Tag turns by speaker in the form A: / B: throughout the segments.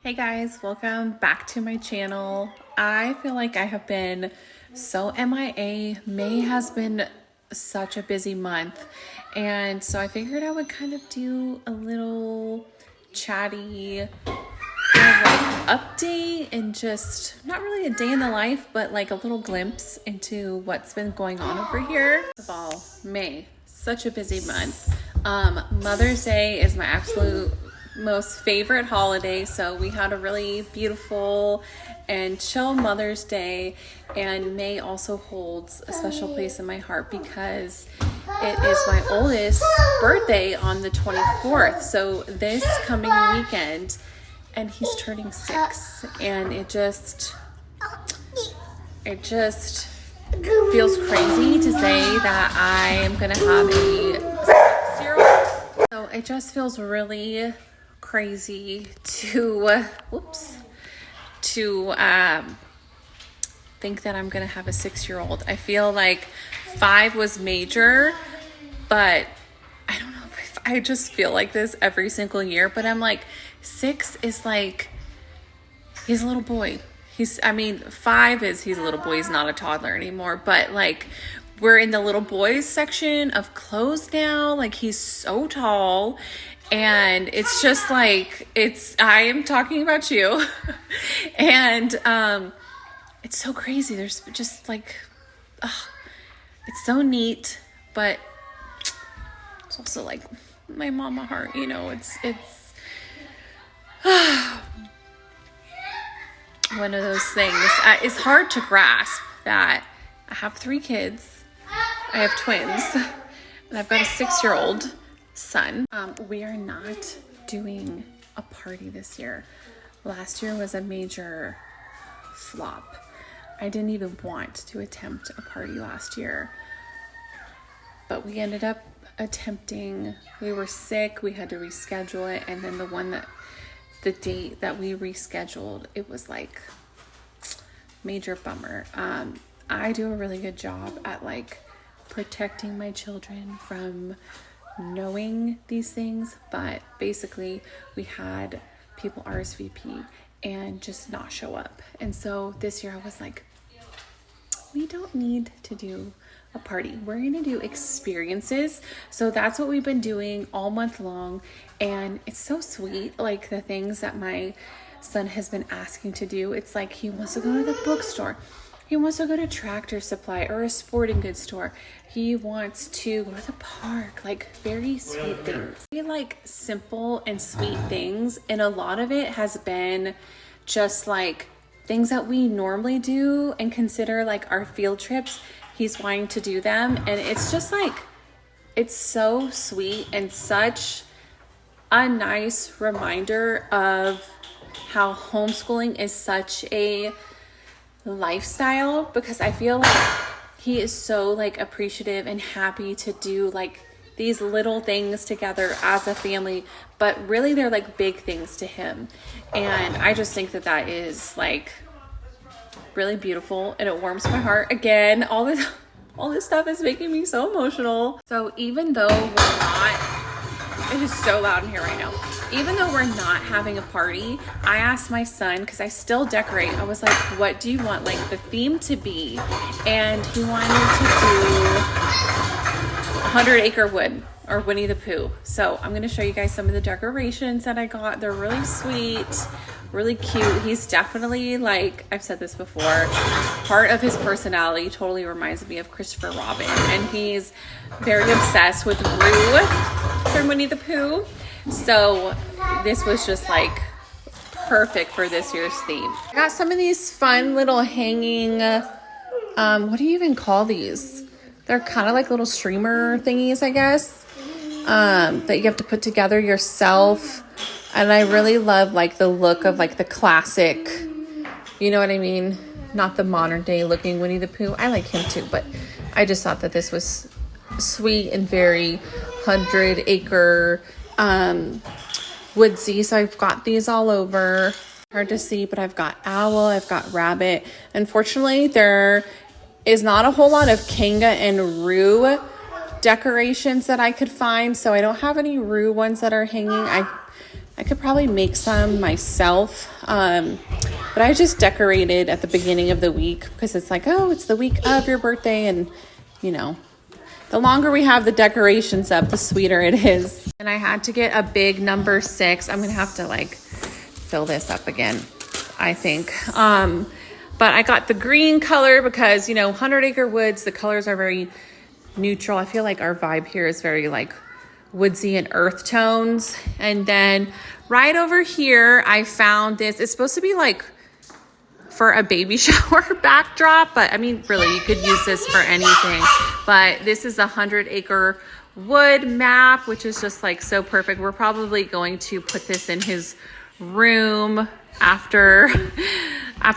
A: Hey guys, welcome back to my channel. I feel like I have been so MIA. May has been such a busy month, and so I figured I would kind of do a little chatty kind of like update and just not really a day in the life, but like a little glimpse into what's been going on over here. First of all, May, such a busy month. Mother's Day is my absolute most favorite holiday, so we had a really beautiful and chill Mother's Day, and May also holds a special place in my heart because it is my oldest birthday on the 24th, so this coming weekend, and he's turning 6, and it just feels crazy to say that I am gonna have a 6-year-old. So it just feels really crazy to think that I'm gonna have a 6-year-old. I feel like 5 was major, but I don't know if I just feel like this every single year, but I'm like 6 is like he's a little boy. 5 is he's a little boy, he's not a toddler anymore, but like we're in the little boys section of clothes now. Like he's so tall. And it's just like, I am talking about you. And it's so crazy. There's just like, it's so neat, but it's also like my mama heart, you know, it's one of those things. It's hard to grasp that I have 3 kids. I have twins, and I've got a 6-year-old son. We are not doing a party this year. Last year was a major flop. I didn't even want to attempt a party last year, but we ended up attempting. We were sick, we had to reschedule it, and then the date that we rescheduled, it was like major bummer. I do a really good job at like protecting my children from knowing these things, but basically we had people RSVP and just not show up. And so this year I was like, we don't need to do a party. We're going to do experiences. So that's what we've been doing all month long. And it's so sweet. Like the things that my son has been asking to do. It's like he wants to go to the bookstore. He wants to go to Tractor Supply or a sporting goods store. He wants to go to the park, like very sweet things. Very like simple and sweet things. And a lot of it has been just like things that we normally do and consider like our field trips. He's wanting to do them. And it's just like, it's so sweet and such a nice reminder of how homeschooling is such a lifestyle, because I feel like he is so like appreciative and happy to do like these little things together as a family, but really they're like big things to him. And I just think that that is like really beautiful, and it warms my heart. Again, all this stuff is making me so emotional. So even though we're not, it is so loud in here right now. Even though we're not having a party, I asked my son, because I still decorate, I was like, what do you want like the theme to be? And he wanted to do 100 Acre Wood or Winnie the Pooh. So I'm going to show you guys some of the decorations that I got. They're really sweet, really cute. He's definitely, like I've said this before, part of his personality totally reminds me of Christopher Robin. And he's very obsessed with Roo from Winnie the Pooh. So this was just like perfect for this year's theme. I got some of these fun little hanging, what do you even call these? They're kind of like little streamer thingies, I guess, that you have to put together yourself. And I really love like the look of like the classic, you know what I mean? Not the modern day looking Winnie the Pooh. I like him too, but I just thought that this was sweet and very 100 Acre woodsy. So I've got these all over. Hard to see, but I've got owl, I've got rabbit. Unfortunately, there is not a whole lot of Kanga and Roo decorations that I could find, so I don't have any Roo ones that are hanging. I I could probably make some myself, but I just decorated at the beginning of the week because it's like, oh, it's the week of your birthday, and you know, the longer we have the decorations up, the sweeter it is. And I had to get a big number 6. I'm gonna have to like fill this up again, I think. But I got the green color because, you know, 100 Acre Woods, the colors are very neutral. I feel like our vibe here is very like woodsy and earth tones. And then right over here, I found this. It's supposed to be like for a baby shower backdrop, but I mean, really, you could use this for anything. But this is a 100 Acre Wood map, which is just like so perfect. We're probably going to put this in his room after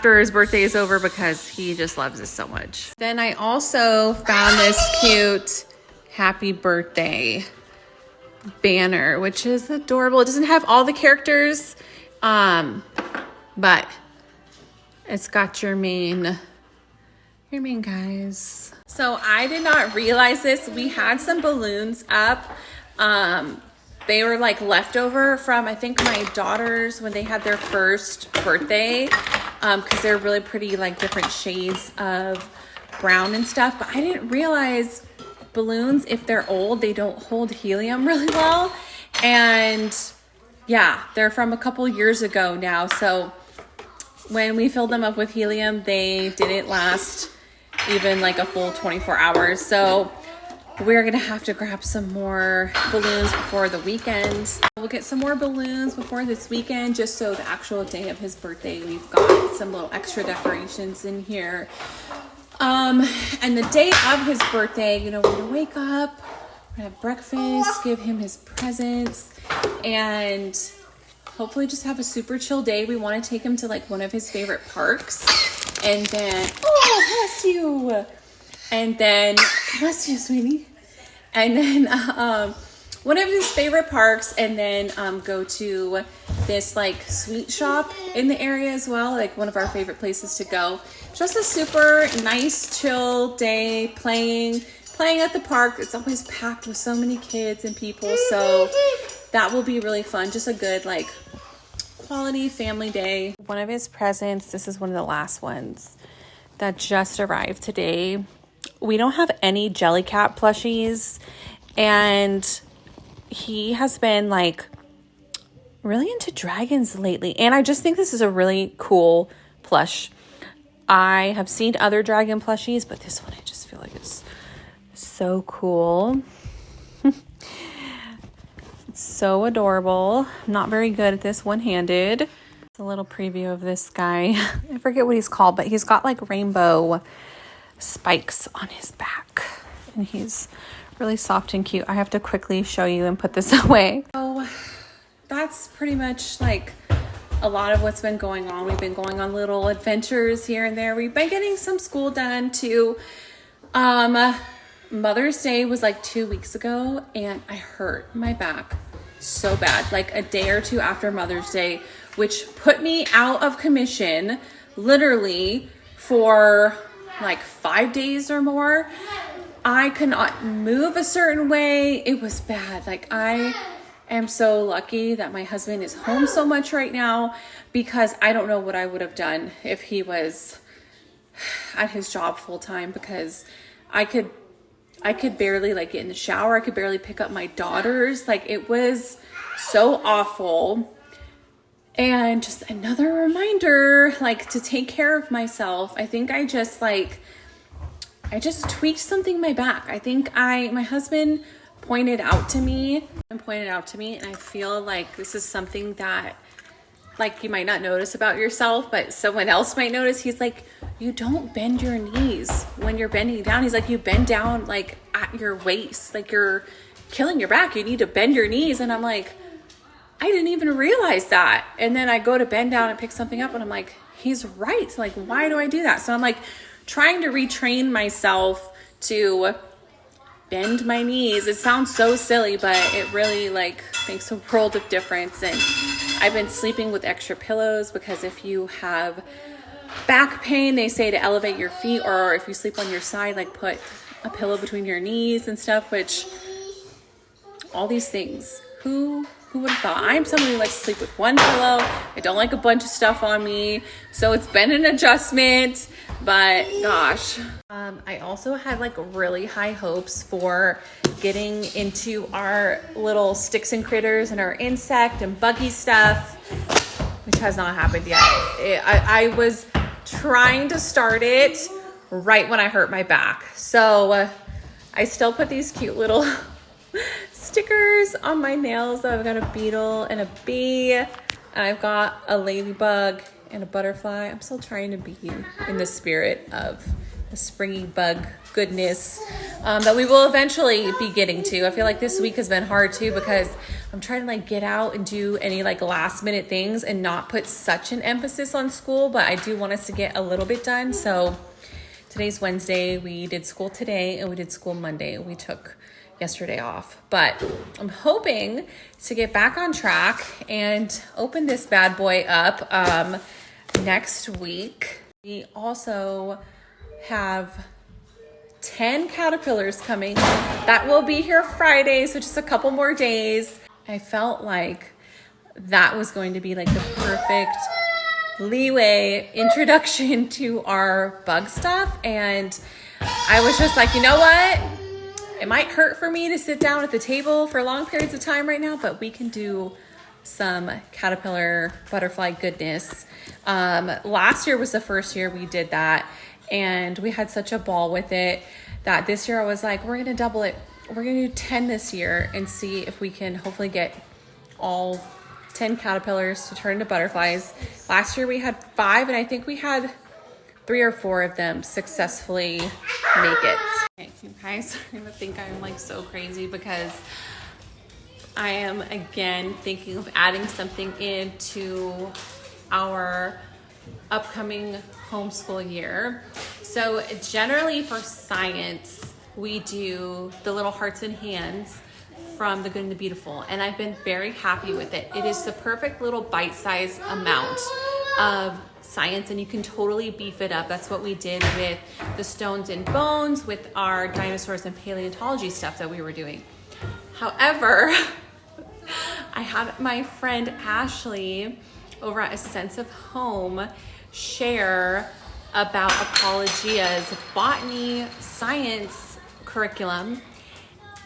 A: his birthday is over because he just loves this so much. Then I also found this cute happy birthday banner, which is adorable. It doesn't have all the characters, but it's got your main guys. So I did not realize this. We had some balloons up. They were like leftover from, I think, my daughters when they had their first birthday, because they're really pretty, like different shades of brown and stuff. But I didn't realize balloons, if they're old, they don't hold helium really well. And yeah, they're from a couple years ago now. So when we filled them up with helium, they didn't last even like a full 24 hours. So we're gonna have to grab some more balloons before the weekend. We'll get some more balloons before this weekend, just so the actual day of his birthday, we've got some little extra decorations in here. And the day of his birthday, you know, we're gonna wake up, we're gonna have breakfast, give him his presents, and hopefully just have a super chill day. We want to take him to like one of his favorite parks, and then, oh, bless you. And then, bless you, sweetie. And then one of his favorite parks, and then go to this like sweet shop in the area as well, like one of our favorite places to go. Just a super nice, chill day playing at the park. It's always packed with so many kids and people, so that will be really fun. Just a good like quality family day. One of his presents, this is one of the last ones that just arrived today. We don't have any Jellycat plushies, and he has been like really into dragons lately, and I just think this is a really cool plush. I have seen other dragon plushies, but this one I just feel like is so cool. So adorable. I'm not very good at this one-handed. It's a little preview of this guy. I forget what he's called, but he's got like rainbow spikes on his back, and he's really soft and cute. I have to quickly show you and put this away. So that's pretty much like a lot of what's been going on. We've been going on little adventures here and there. We've been getting some school done too. Mother's Day was like 2 weeks ago, and I hurt my back so bad, like a day or two after Mother's Day, which put me out of commission literally for like 5 days or more. I could not move a certain way. It was bad. Like, I am so lucky that my husband is home so much right now, because I don't know what I would have done if he was at his job full time, because I could barely like get in the shower. I could barely pick up my daughters. Like, it was so awful. And just another reminder, like, to take care of myself. I think I just tweaked something in my back. I think my husband pointed out to me, and I feel like this is something that, like, you might not notice about yourself, but someone else might notice. He's like, you don't bend your knees when you're bending down. He's like, you bend down like at your waist, like you're killing your back. You need to bend your knees. And I'm like, I didn't even realize that. And then I go to bend down and pick something up, and I'm like, he's right. Like, why do I do that? So I'm like trying to retrain myself to bend my knees. It sounds so silly, but it really like makes a world of difference. And I've been sleeping with extra pillows, because if you have back pain, they say to elevate your feet, or if you sleep on your side, like put a pillow between your knees and stuff, which all these things, who Who would have thought? I'm somebody who likes to sleep with one pillow. I don't like a bunch of stuff on me. So it's been an adjustment, but gosh. I also had like really high hopes for getting into our little sticks and critters and our insect and buggy stuff, which has not happened yet. I was trying to start it right when I hurt my back. So I still put these cute little stickers on my nails. So I've got a beetle and a bee, and I've got a ladybug and a butterfly. I'm still trying to be in the spirit of the springy bug goodness that we will eventually be getting to. I feel like this week has been hard too because I'm trying to like get out and do any like last minute things and not put such an emphasis on school, but I do want us to get a little bit done. So today's Wednesday. We did school today and we did school Monday. We took yesterday off, but I'm hoping to get back on track and open this bad boy up next week. We also have 10 caterpillars coming. That will be here Friday, so just a couple more days. I felt like that was going to be like the perfect leeway introduction to our bug stuff, and I was just like, you know what? It might hurt for me to sit down at the table for long periods of time right now, but we can do some caterpillar butterfly goodness. Last year was the first year we did that, and we had such a ball with it that this year I was like, we're gonna double it. We're gonna do 10 this year and see if we can hopefully get all 10 caterpillars to turn into butterflies. Last year we had 5, and I think we had 3 or 4 of them successfully make it. Okay, you guys are gonna think I'm like so crazy because I am again thinking of adding something into our upcoming homeschool year. So generally for science, we do the little hearts and hands from The Good and the Beautiful, and I've been very happy with it. It is the perfect little bite-sized amount of science, and you can totally beef it up. That's what we did with the stones and bones, with our dinosaurs and paleontology stuff that we were doing. However, I had my friend Ashley over at A Sense of Home share about Apologia's botany science curriculum,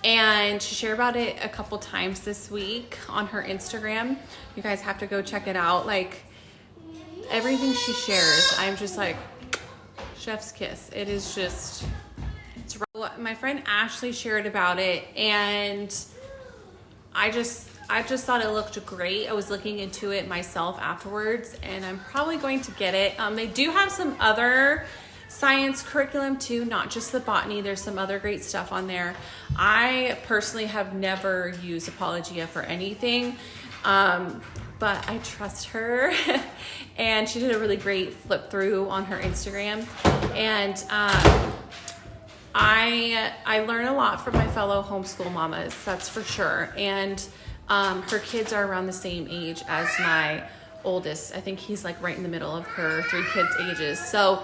A: and she shared about it a couple times this week on her Instagram. You guys have to go check it out. Like, everything she shares, I'm just like, chef's kiss. It is just, it's right. My friend Ashley shared about it, and I just thought it looked great. I was looking into it myself afterwards, and I'm probably going to get it. They do have some other science curriculum too, not just the botany. There's some other great stuff on there. I personally have never used Apologia for anything, but I trust her. And she did a really great flip through on her Instagram. And I learn a lot from my fellow homeschool mamas, that's for sure. And her kids are around the same age as my oldest. I think he's like right in the middle of her 3 kids' ages. So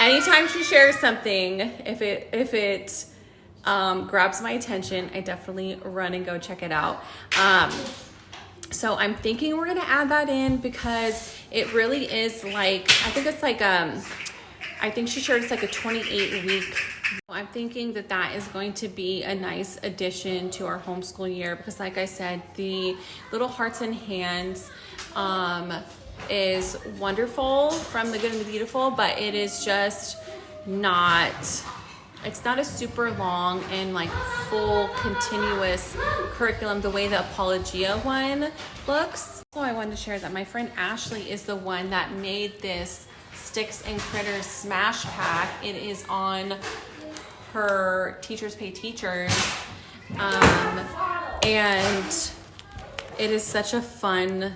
A: anytime she shares something, if it grabs my attention, I definitely run and go check it out. So I'm thinking we're gonna add that in because it really is like, I think it's like, I think she shared it's like a 28-week. I'm thinking that is going to be a nice addition to our homeschool year because, like I said, the little hearts and hands is wonderful from The Good and the Beautiful, but it is just not, it's not a super long and like full continuous curriculum the way the Apologia one looks. So I wanted to share that my friend Ashley is the one that made this Sticks and Critters Smash Pack. It is on her Teachers Pay Teachers, and it is such a fun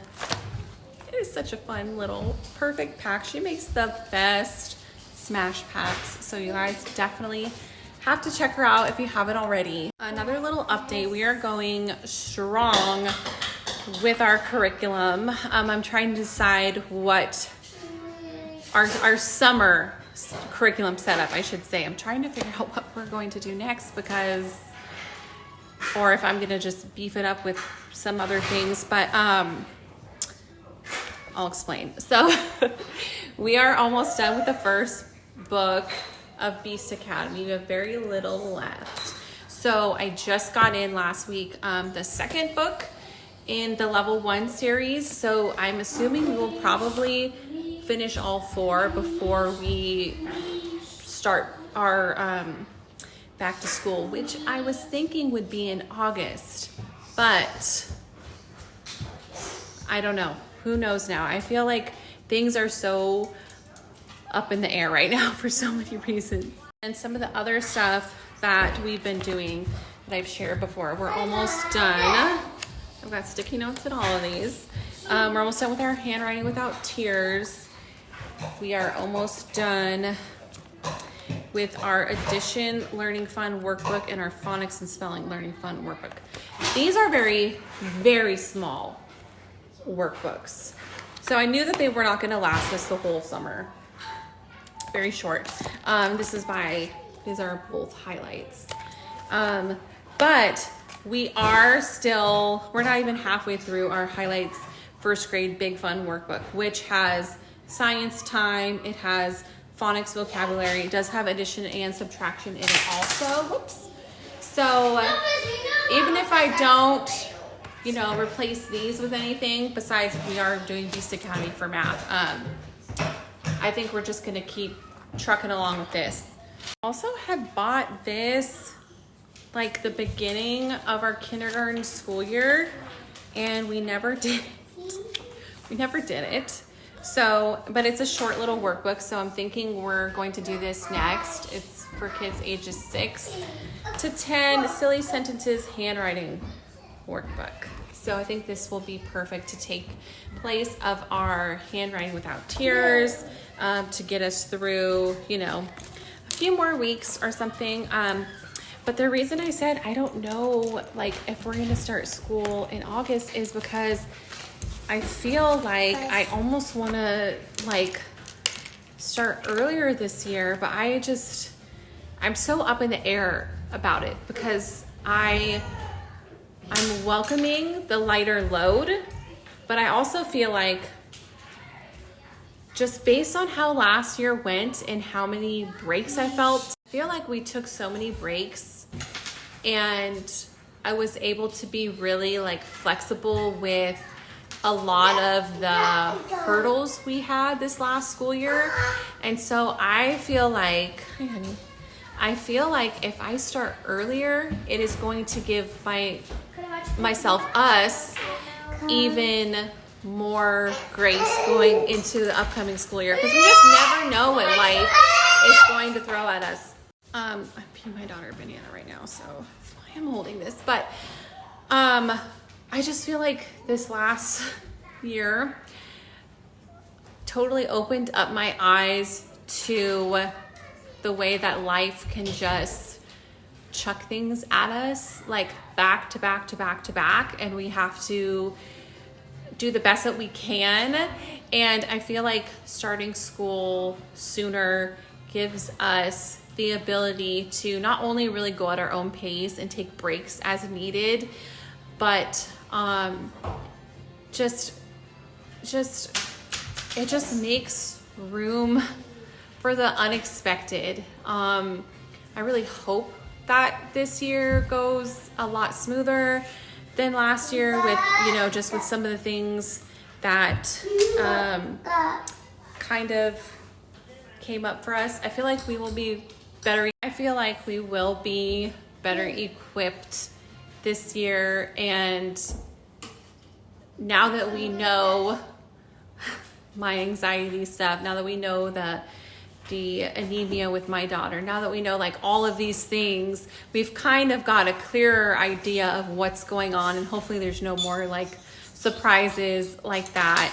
A: little perfect pack. She makes the best smash packs, so you guys definitely have to check her out if you haven't already. Another little update, we are going strong with our curriculum. I'm trying to decide what our summer curriculum setup, I should say. I'm trying to figure out what we're going to do next because, or if I'm gonna just beef it up with some other things, but I'll explain. So we are almost done with the first book of Beast Academy. We have very little left. So I just got in last week the second book in the level 1 series. So I'm assuming we will probably finish all 4 before we start our back to school, which I was thinking would be in August, but I don't know. Who knows now? I feel like things are so up in the air right now for so many reasons. And some of the other stuff that we've been doing that I've shared before, we're almost done. I've got sticky notes in all of these. We're almost done with our handwriting without tears. We are almost done with our addition learning fun workbook and our phonics and spelling learning fun workbook. These are very, very small workbooks. So I knew that they were not going to last us the whole summer. Very short. These are both highlights. But we're not even halfway through our highlights first grade big fun workbook, which has science time. It has phonics vocabulary. It does have addition and subtraction in it also. Whoops. So even if I don't, replace these with anything besides we are doing Beast Academy for math, I think we're just gonna keep trucking along with this. Also had bought this like the beginning of our kindergarten school year, and we never did it. So, but it's a short little workbook, so I'm thinking we're going to do this next. It's for kids ages 6 to 10, silly sentences handwriting workbook. So I think this will be perfect to take place of our handwriting without tears, to get us through, a few more weeks or something. But the reason I said I don't know, if we're going to start school in August is because I feel like I almost want to start earlier this year, but I'm so up in the air about it because I'm welcoming the lighter load, but I also feel like just based on how last year went and how many breaks I felt, I feel like we took so many breaks and I was able to be really flexible with a lot of the hurdles we had this last school year. And so I feel like, hi honey, if I start earlier, it is going to give us even more grace going into the upcoming school year, because we just never know what life is going to throw at us. I'm peeing my daughter banana right now, so that's why I'm holding this. But I just feel like this last year totally opened up my eyes to the way that life can just chuck things at us back to back to back to back, and we have to do the best that we can. And I feel like starting school sooner gives us the ability to not only really go at our own pace and take breaks as needed, but it just makes room for the unexpected. I really hope that this year goes a lot smoother than last year with, just with some of the things that kind of came up for us. I feel like we will be better equipped this year. And now that we know my anxiety stuff, now that we know the anemia with my daughter, now that we know all of these things, we've kind of got a clearer idea of what's going on, and hopefully there's no more surprises like that.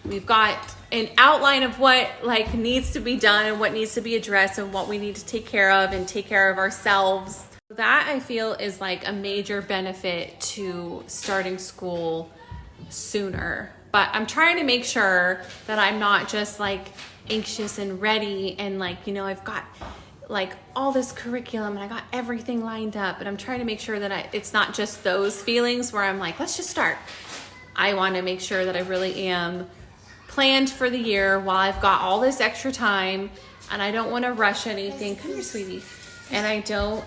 A: We've got an outline of what needs to be done and what needs to be addressed and what we need to take care of and take care of ourselves. That I feel is a major benefit to starting school sooner. But I'm trying to make sure that I'm not just anxious and ready and I've got like all this curriculum and I got everything lined up, and I'm trying to make sure that it's not just those feelings where I'm like, let's just start. I want to make sure that I really am planned for the year while I've got all this extra time, and I don't want to rush anything. Come here, sweetie. And I don't,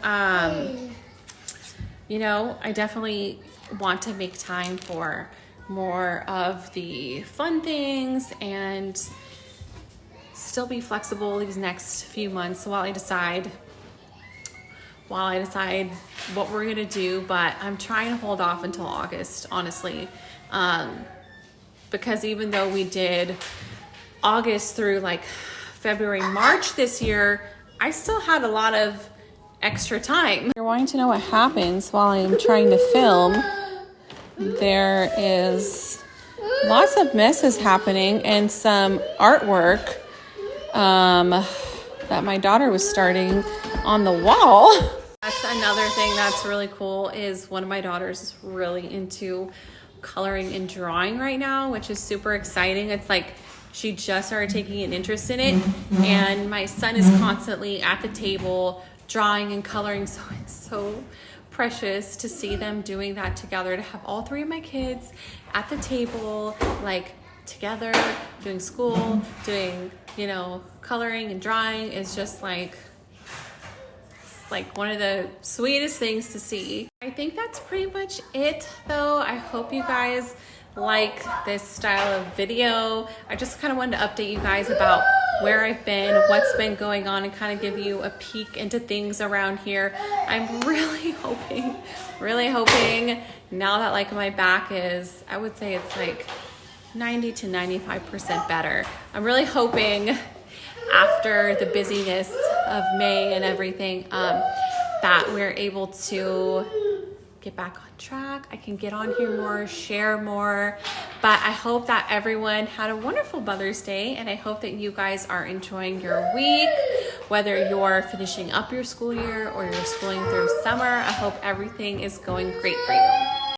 A: you know, I definitely want to make time for more of the fun things and still be flexible these next few months while I decide what we're gonna do. But I'm trying to hold off until August, honestly, because even though we did August through like February, March this year, I still had a lot of extra time. If you're wanting to know what happens while I'm trying to film, there is lots of messes happening and some artwork that my daughter was starting on the wall. That's another thing that's really cool, is one of my daughters is really into coloring and drawing right now, which is super exciting. It's like she just started taking an interest in it, and my son is constantly at the table drawing and coloring, so it's so precious to see them doing that together, to have all three of my kids at the table, like together, doing school, doing, you know, coloring and drawing is just like one of the sweetest things to see. I think that's pretty much it though. I hope you guys like this style of video. I just kind of wanted to update you guys about where I've been, what's been going on, and kind of give you a peek into things around here. I'm really hoping now that like my back is, I would say it's like 90 to 95% better. I'm really hoping after the busyness of May and everything, that we're able to get back on track. I can get on here more, share more. But I hope that everyone had a wonderful Mother's Day, and I hope that you guys are enjoying your week, whether you're finishing up your school year or you're schooling through summer. I hope everything is going great for you.